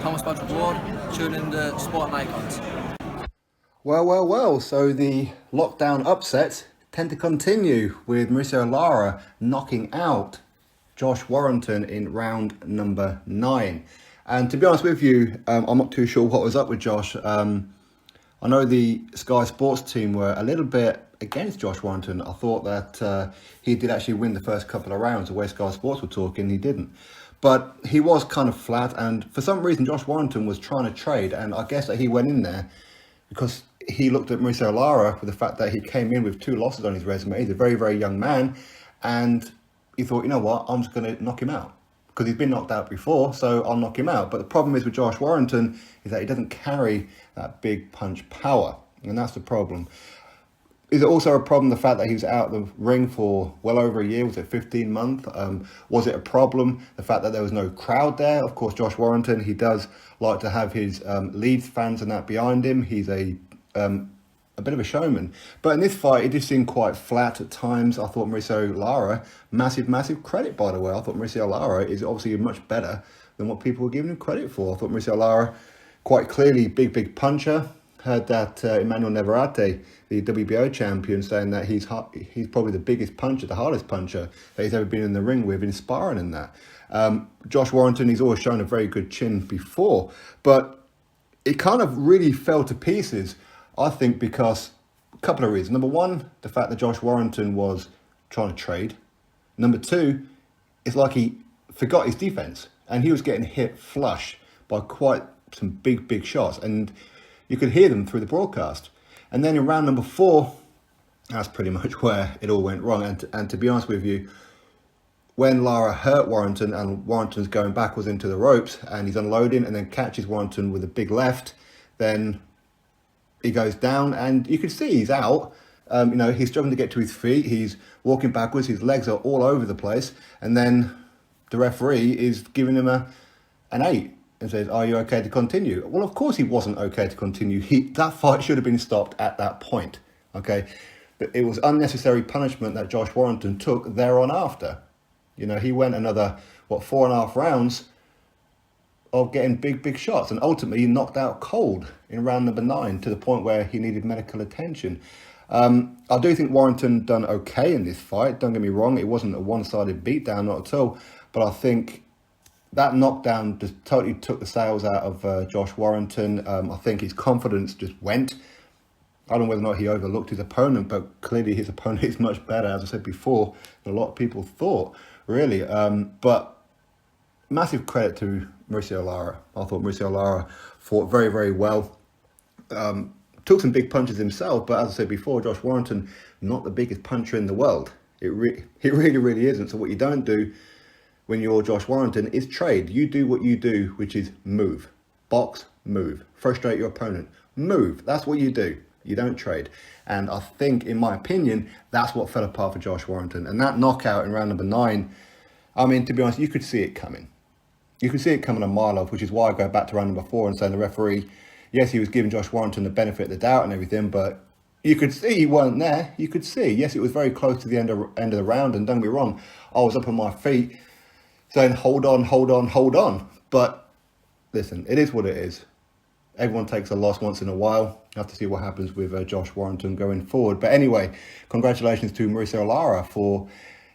Thomas Badger Ward, tuning the Sport Icons. Well, so the lockdown upsets tend to continue with Mauricio Lara knocking out Josh Warrington in round number 9. And to be honest with you, I'm not too sure what was up with Josh. I know the Sky Sports team were a little bit against Josh Warrington. I thought that he did actually win the first couple of rounds. The way Sky Sports were talking, he didn't. But he was kind of flat, and for some reason Josh Warrington was trying to trade, and I guess that he went in there because he looked at Mauricio Lara with the fact that he came in with 2 losses on his resume. He's a very, very young man, and he thought, you know what, I'm just going to knock him out because he's been knocked out before, so I'll knock him out. But the problem is with Josh Warrington is that he doesn't carry that big punch power, and that's the problem. Is it also a problem the fact that he was out of the ring for well over a year? Was it 15 months? Was it a problem the fact that there was no crowd there? Of course, Josh Warrington, he does like to have his Leeds fans and that behind him. He's a bit of a showman. But in this fight, it just seemed quite flat at times. I thought Mauricio Lara, massive credit, by the way. I thought Mauricio Lara is obviously much better than what people were giving him credit for. I thought Mauricio Lara, quite clearly, big puncher. Heard that Emmanuel Neverate, the WBO champion, saying that he's probably the biggest puncher, the hardest puncher that he's ever been in the ring with, inspiring in that. Josh Warrington, he's always shown a very good chin before, but it kind of really fell to pieces, I think, because a couple of reasons. Number one, the fact that Josh Warrington was trying to trade. Number two, it's like he forgot his defense, and he was getting hit flush by quite some big shots, and you could hear them through the broadcast. And then in round number 4, that's pretty much where it all went wrong. And to be honest with you, when Lara hurt Warrington and Warrington's going backwards into the ropes and he's unloading and then catches Warrington with a big left, then he goes down and you can see he's out. He's struggling to get to his feet. He's walking backwards. His legs are all over the place. And then the referee is giving him an 8. And says, are you okay to continue? Well, of course he wasn't okay to continue. That fight should have been stopped at that point, okay? But it was unnecessary punishment that Josh Warrington took there on after. He went another, 4.5 rounds of getting big shots. And ultimately, he knocked out cold in round number 9 to the point where he needed medical attention. I do think Warrington done okay in this fight. Don't get me wrong. It wasn't a one-sided beatdown, not at all. But I think that knockdown just totally took the sails out of Josh Warrington. I think his confidence just went. I don't know whether or not he overlooked his opponent, but clearly his opponent is much better, as I said before, than a lot of people thought, really. But massive credit to Mauricio Lara. I thought Mauricio Lara fought very, very well. Took some big punches himself, but as I said before, Josh Warrington, not the biggest puncher in the world. He really isn't. So what you don't do when you're Josh Warrington is trade. You do what you do, which is move. Box, move. Frustrate your opponent. Move. That's what you do. You don't trade. And I think, in my opinion, that's what fell apart for Josh Warrington. And that knockout in round number 9, to be honest, you could see it coming. You could see it coming a mile off, which is why I go back to round number 4 and say the referee, yes, he was giving Josh Warrington the benefit of the doubt and everything, but you could see he weren't there. You could see. Yes, it was very close to the end of the round, and don't get me wrong, I was up on my feet saying, hold on. But listen, it is what it is. Everyone takes a loss once in a while. You have to see what happens with Josh Warrington going forward. But anyway, congratulations to Mauricio Lara for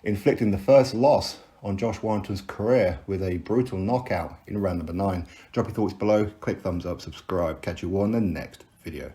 inflicting the first loss on Josh Warrington's career with a brutal knockout in round number 9. Drop your thoughts below, click thumbs up, subscribe. Catch you all in the next video.